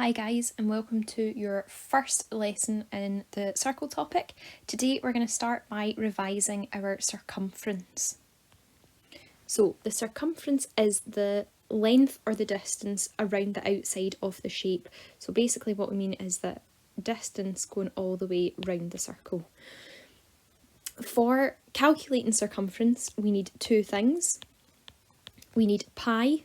Hi guys, and welcome to your first lesson in the circle topic. Today we're going to start by revising our circumference. So the circumference is the length or the distance around the outside of the shape. So basically what we mean is the distance going all the way round the circle. For calculating circumference, we need two things. We need pi,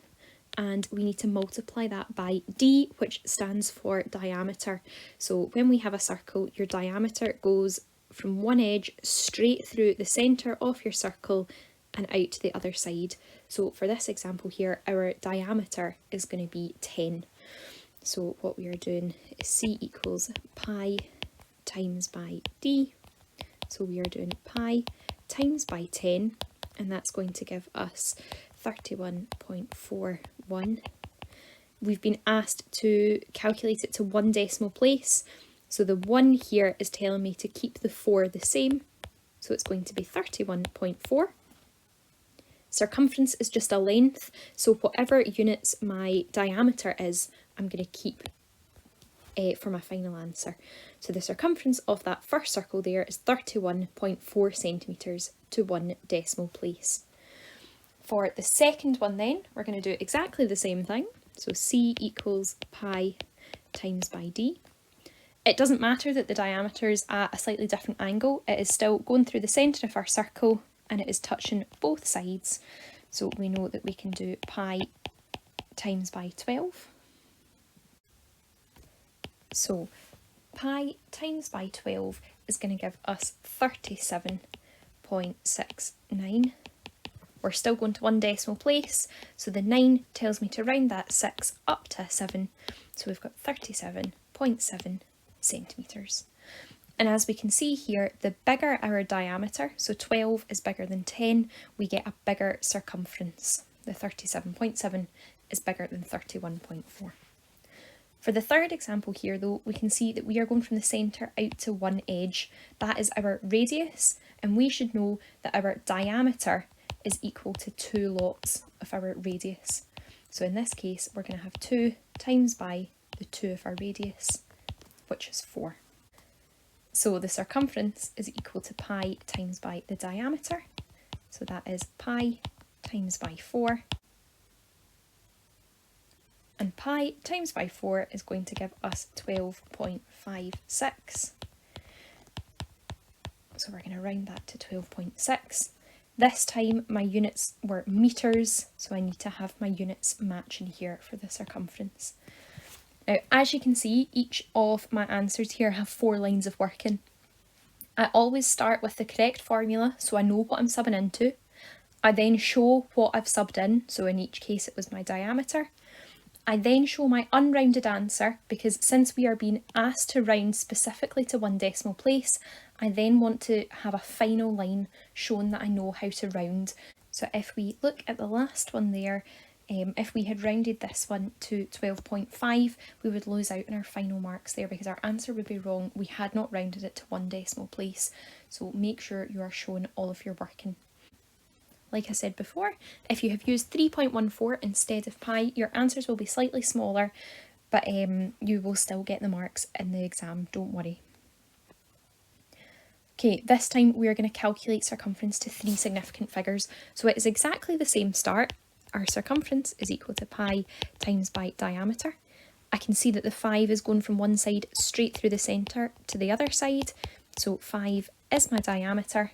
and we need to multiply that by d, which stands for diameter. So when we have a circle, your diameter goes from one edge straight through the centre of your circle and out to the other side. So for this example here, our diameter is going to be 10. So what we are doing is c equals pi times by d. So we are doing pi times by 10, and that's going to give us 31.41. We've been asked to calculate it to one decimal place. So the 1 here is telling me to keep the 4 the same. So it's going to be 31.4. Circumference is just a length. So whatever units my diameter is, I'm going to keep for my final answer. So the circumference of that first circle there is 31.4 centimetres to one decimal place. For the second one then, we're going to do exactly the same thing. So c equals pi times by d. It doesn't matter that the diameter is at a slightly different angle. It is still going through the centre of our circle and it is touching both sides. So we know that we can do pi times by 12. So pi times by 12 is going to give us 37.69. We're still going to one decimal place, so the 9 tells me to round that 6 up to a 7, so we've got 37.7 centimetres. And as we can see here, the bigger our diameter, so 12 is bigger than 10, we get a bigger circumference. The 37.7 is bigger than 31.4. For the third example here though, we can see that we are going from the centre out to one edge. That is our radius, and we should know that our diameter is equal to 2 lots of our radius. So in this case, we're going to have 2 times by the 2 of our radius, which is 4. So the circumference is equal to pi times by the diameter. So that is pi times by 4. And pi times by 4 is going to give us 12.56. So we're going to round that to 12.6. This time my units were metres, so I need to have my units matching here for the circumference. Now, as you can see, each of my answers here have 4 lines of working. I always start with the correct formula, so I know what I'm subbing into. I then show what I've subbed in, so in each case it was my diameter. I then show my unrounded answer, because since we are being asked to round specifically to one decimal place, I then want to have a final line showing that I know how to round. So if we look at the last one there, if we had rounded this one to 12.5, we would lose out on our final marks there because our answer would be wrong. We had not rounded it to one decimal place. So make sure you are showing all of your working. Like I said before, if you have used 3.14 instead of pi, your answers will be slightly smaller, but you will still get the marks in the exam, don't worry. Okay, this time we are going to calculate circumference to 3 significant figures. So it is exactly the same start. Our circumference is equal to pi times by diameter. I can see that the 5 is going from one side straight through the centre to the other side. So 5 is my diameter,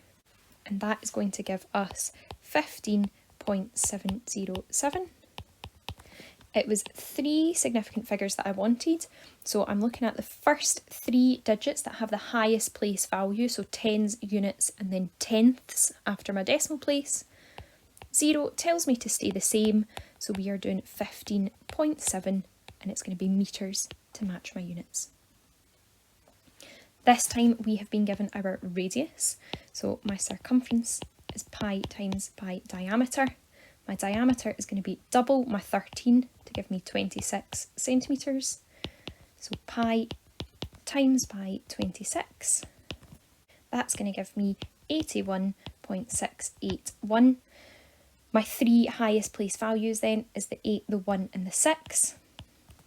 and that is going to give us 15.707. It was 3 significant figures that I wanted, so I'm looking at the first 3 digits that have the highest place value, so tens, units, and then tenths after my decimal place. 0 tells me to stay the same, so we are doing 15.7, and it's going to be metres to match my units. This time we have been given our radius, so my circumference is pi times by diameter. My diameter is going to be double my 13 to give me 26 centimetres. So pi times by 26. That's going to give me 81.681. My 3 highest place values then is the 8, the 1 and the 6.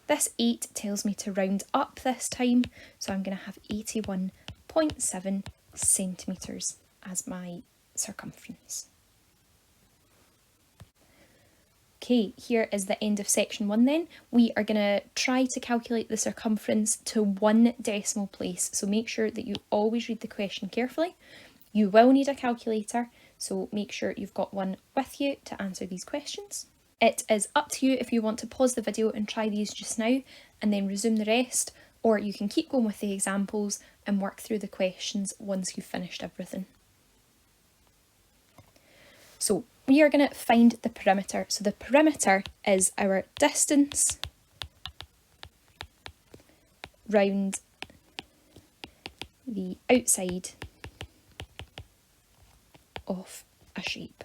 This 8 tells me to round up this time, so I'm going to have 81.7 centimetres as my circumference. Okay, here is the end of section 1 then. We are going to try to calculate the circumference to 1 decimal place, so make sure that you always read the question carefully. You will need a calculator, so make sure you've got one with you to answer these questions. It is up to you if you want to pause the video and try these just now and then resume the rest, or you can keep going with the examples and work through the questions once you've finished everything. So we are going to find the perimeter. So the perimeter is our distance round the outside of a shape.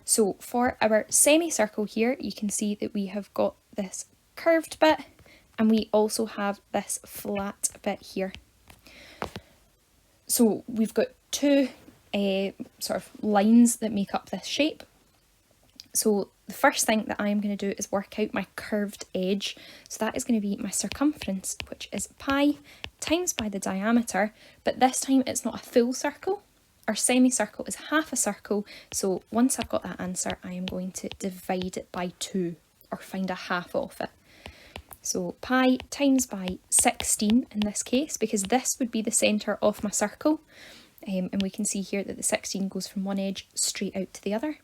So for our semicircle here, you can see that we have got this curved bit and we also have this flat bit here. So we've got two sort of lines that make up this shape. So the first thing that I am going to do is work out my curved edge. So that is going to be my circumference, which is pi times by the diameter, but this time it's not a full circle. Our semicircle is half a circle, so once I've got that answer, I am going to divide it by 2, or find a half of it. So pi times by 16 in this case, because this would be the centre of my circle. And we can see here that the 16 goes from one edge straight out to the other.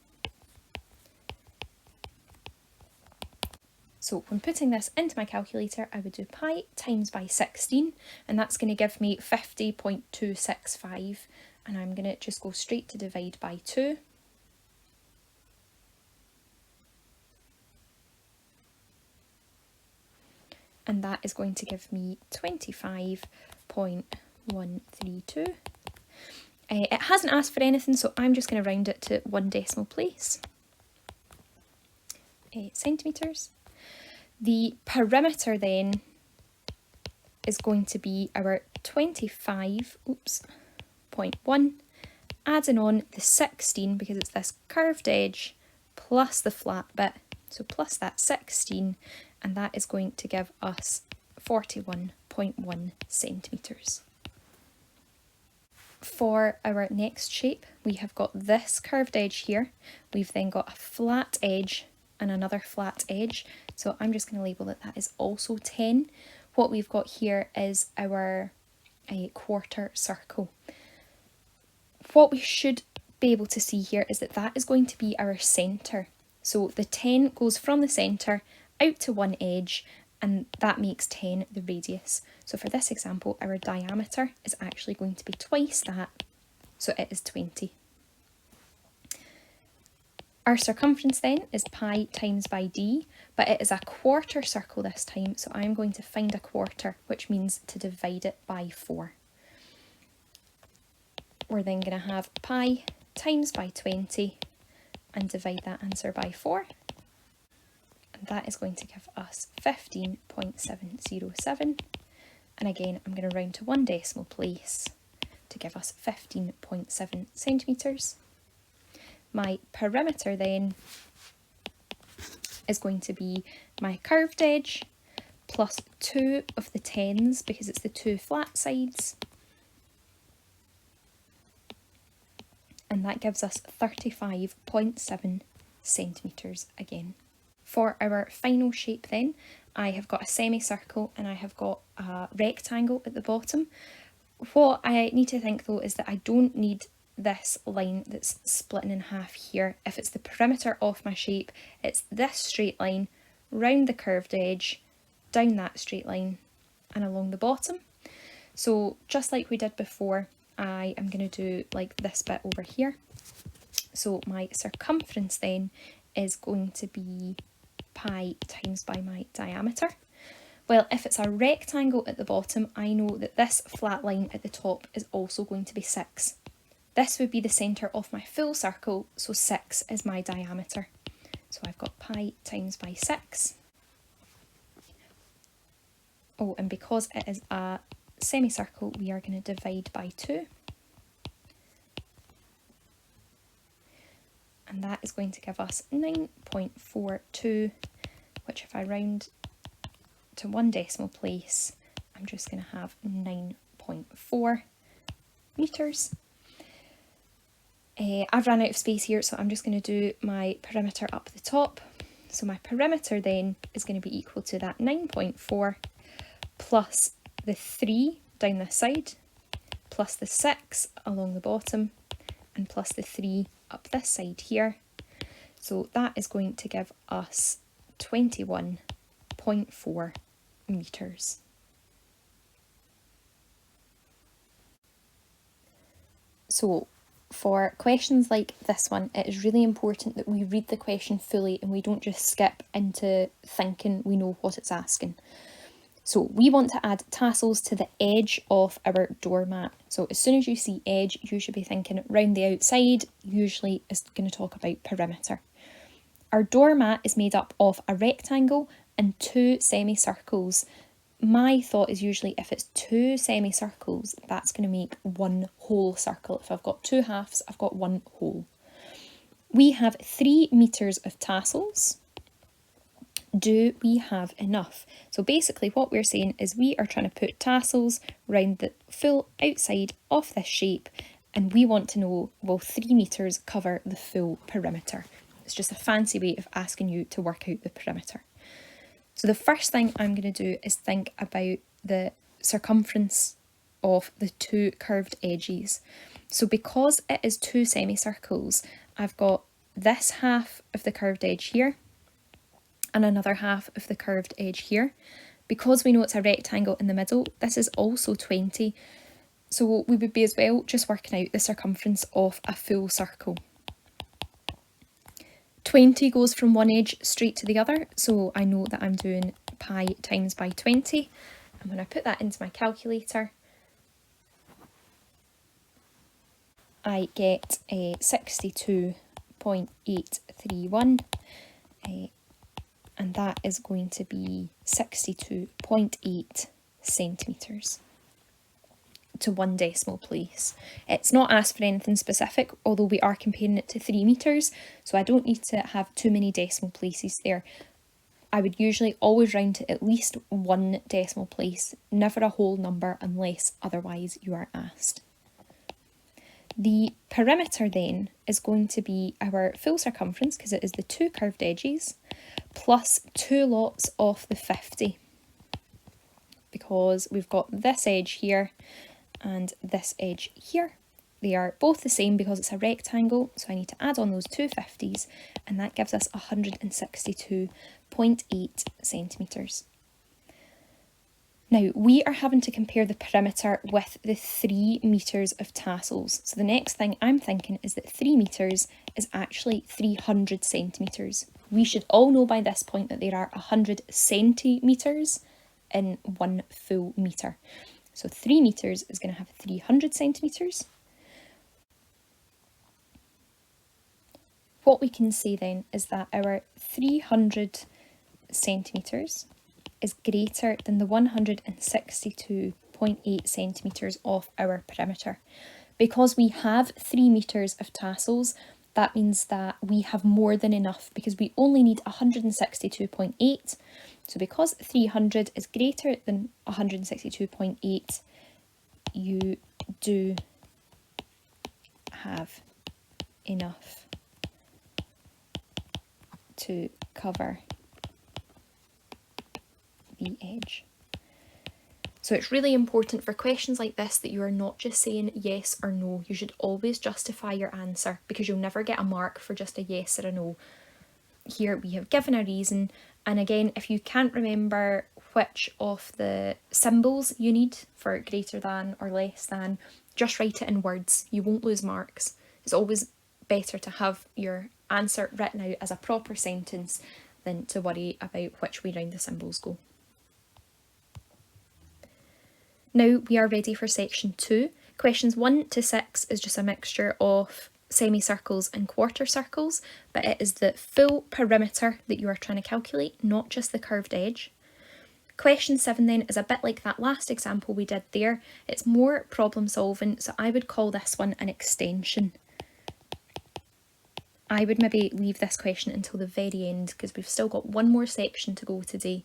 So when putting this into my calculator, I would do pi times by 16, and that's going to give me 50.265, and I'm going to just go straight to divide by 2. And that is going to give me 25.132. It hasn't asked for anything, so I'm just going to round it to 1 decimal place. Centimetres. The perimeter then is going to be our 25.1, adding on the 16 because it's this curved edge plus the flat bit, so plus that 16, and that is going to give us 41.1 centimetres. For our next shape, we have got this curved edge here. We've then got a flat edge and another flat edge. So I'm just going to label that is also 10. What we've got here is our quarter circle. What we should be able to see here is that is going to be our centre. So the 10 goes from the centre out to one edge, and that makes 10 the radius. So for this example, our diameter is actually going to be twice that, so it is 20. Our circumference then is pi times by d, but it is a quarter circle this time, so I'm going to find a quarter, which means to divide it by 4. We're then going to have pi times by 20 and divide that answer by 4. That is going to give us 15.707, and again I'm going to round to 1 decimal place to give us 15.7 centimetres. My perimeter then is going to be my curved edge plus 2 of the 10s because it's the 2 flat sides, and that gives us 35.7 centimetres again. For our final shape then, I have got a semicircle and I have got a rectangle at the bottom. What I need to think though is that I don't need this line that's splitting in half here. If it's the perimeter of my shape, it's this straight line, round the curved edge, down that straight line and along the bottom. So just like we did before, I am going to do like this bit over here. So my circumference then is going to be pi times by my diameter. Well, if it's a rectangle at the bottom, I know that this flat line at the top is also going to be 6. This would be the centre of my full circle, so 6 is my diameter. So I've got pi times by 6. Oh, and because it is a semicircle, we are going to divide by 2. And that is going to give us 9.42 which if I round to 1 decimal place, I'm just going to have 9.4 metres. I've run out of space here, so I'm just going to do my perimeter up the top. So my perimeter then is going to be equal to that 9.4 plus the 3 down this side, plus the 6 along the bottom, and plus the 3 up this side here. So that is going to give us 21.4 metres. So for questions like this one, it is really important that we read the question fully and we don't just skip into thinking we know what it's asking. So we want to add tassels to the edge of our doormat. So as soon as you see edge, you should be thinking round the outside, usually is going to talk about perimeter. Our doormat is made up of a rectangle and 2 semicircles. My thought is usually if it's 2 semicircles, that's going to make 1 whole circle. If I've got 2 halves, I've got 1 whole. We have 3 metres of tassels. Do we have enough? So basically what we're saying is we are trying to put tassels around the full outside of this shape, and we want to know, will 3 metres cover the full perimeter? It's just a fancy way of asking you to work out the perimeter. So the first thing I'm going to do is think about the circumference of the 2 curved edges. So because it is 2 semicircles, I've got this half of the curved edge here and another half of the curved edge here. Because we know it's a rectangle in the middle, this is also 20. So we would be as well just working out the circumference of a full circle. 20 goes from one edge straight to the other, so I know that I'm doing pi times by 20. And when I put that into my calculator, I get a 62.831, and that is going to be 62.8 centimetres to 1 decimal place. It's not asked for anything specific, although we are comparing it to 3 metres, so I don't need to have too many decimal places there. I would usually always round to at least 1 decimal place, never a whole number unless otherwise you are asked. The perimeter then is going to be our full circumference, because it is the 2 curved edges, plus 2 lots of the 50, because we've got this edge here and this edge here. They are both the same because it's a rectangle, so I need to add on those 2 50s, and that gives us 162.8 centimetres. Now, we are having to compare the perimeter with the 3 metres of tassels. So the next thing I'm thinking is that 3 metres is actually 300 centimetres. We should all know by this point that there are 100 centimetres in 1 full metre. So 3 metres is going to have 300 centimetres. What we can say then is that our 300 centimetres is greater than the 162.8 centimetres of our perimeter. Because we have 3 metres of tassels, that means that we have more than enough, because we only need 162.8. So because 300 is greater than 162.8, you do have enough to cover the edge. So it's really important for questions like this that you are not just saying yes or no. You should always justify your answer, because you'll never get a mark for just a yes or a no. Here we have given a reason, and again, if you can't remember which of the symbols you need for greater than or less than, just write it in words. You won't lose marks. It's always better to have your answer written out as a proper sentence than to worry about which way round the symbols go. Now we are ready for section 2. Questions 1 to 6 is just a mixture of semicircles and quarter circles, but it is the full perimeter that you are trying to calculate, not just the curved edge. Question 7 then is a bit like that last example we did there. It's more problem solving, so I would call this one an extension. I would maybe leave this question until the very end because we've still got one more section to go today.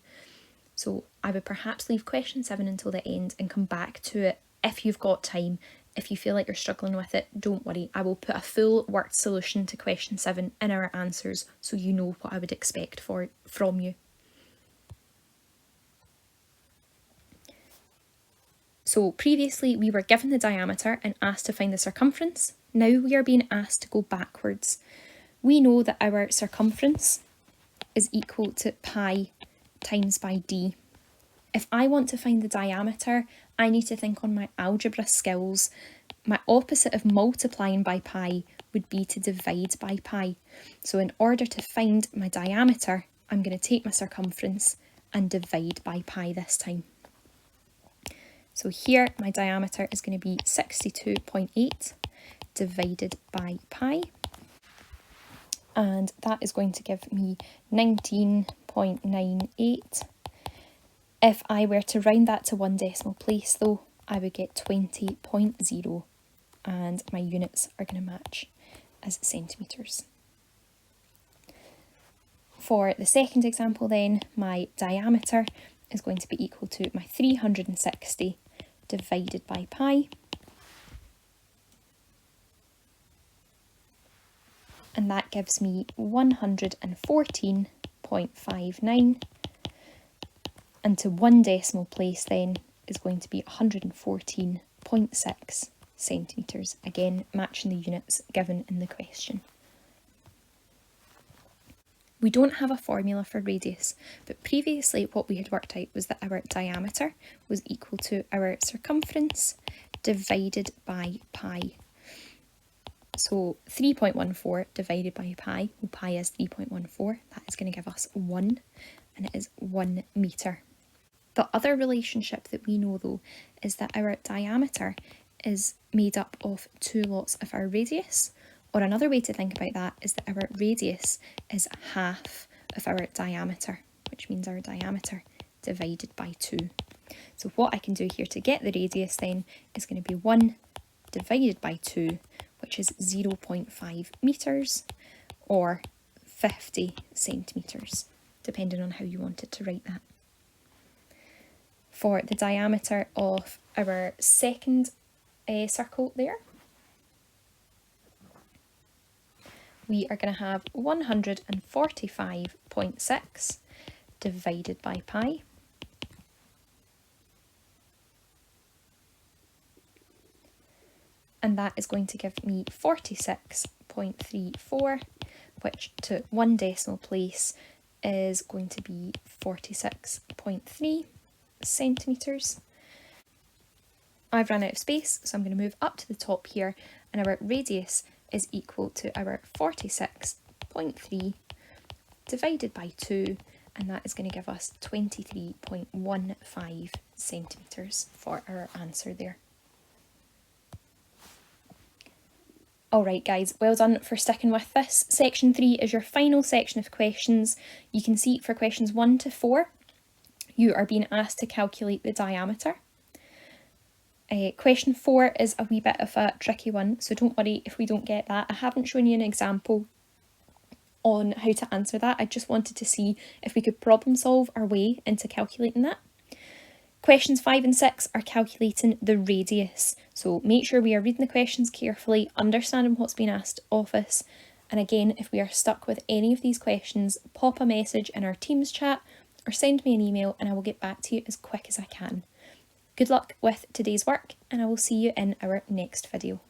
So I would perhaps leave question 7 until the end and come back to it if you've got time. If you feel like you're struggling with it, don't worry. I will put a full worked solution to question 7 in our answers so you know what I would expect from you. So previously we were given the diameter and asked to find the circumference. Now we are being asked to go backwards. We know that our circumference is equal to pi times by d. If I want to find the diameter, I need to think on my algebra skills. My opposite of multiplying by pi would be to divide by pi. So in order to find my diameter, I'm going to take my circumference and divide by pi this time. So here my diameter is going to be 62.8 divided by pi. And that is going to give me 19.98. If I were to round that to one decimal place though, I would get 20.0 and my units are going to match as centimetres. For the second example then, my diameter is going to be equal to my 360 divided by pi. And that gives me 114.59, and to one decimal place then is going to be 114.6 centimetres, again matching the units given in the question. We don't have a formula for radius, but previously what we had worked out was that our diameter was equal to our circumference divided by pi. So 3.14 divided by pi, well pi is 3.14, that is going to give us 1, and it is 1 metre. The other relationship that we know though is that our diameter is made up of 2 lots of our radius, or another way to think about that is that our radius is half of our diameter, which means our diameter divided by 2. So what I can do here to get the radius then is going to be 1 divided by 2, which is 0.5 metres or 50 centimetres, depending on how you wanted to write that. For the diameter of our second circle there, we are going to have 145.6 divided by pi. And that is going to give me 46.34, which to one decimal place is going to be 46.3 centimetres. I've run out of space, so I'm going to move up to the top here, and our radius is equal to our 46.3 divided by 2, and that is going to give us 23.15 centimetres for our answer there. Alright guys, well done for sticking with this. Section 3 is your final section of questions. You can see for questions 1 to 4, you are being asked to calculate the diameter. Question 4 is a wee bit of a tricky one, so don't worry if we don't get that. I haven't shown you an example on how to answer that. I just wanted to see if we could problem solve our way into calculating that. Questions 5 and 6 are calculating the radius, so make sure we are reading the questions carefully, understanding what's been asked of us, and again, if we are stuck with any of these questions, pop a message in our Teams chat or send me an email and I will get back to you as quick as I can. Good luck with today's work, and I will see you in our next video.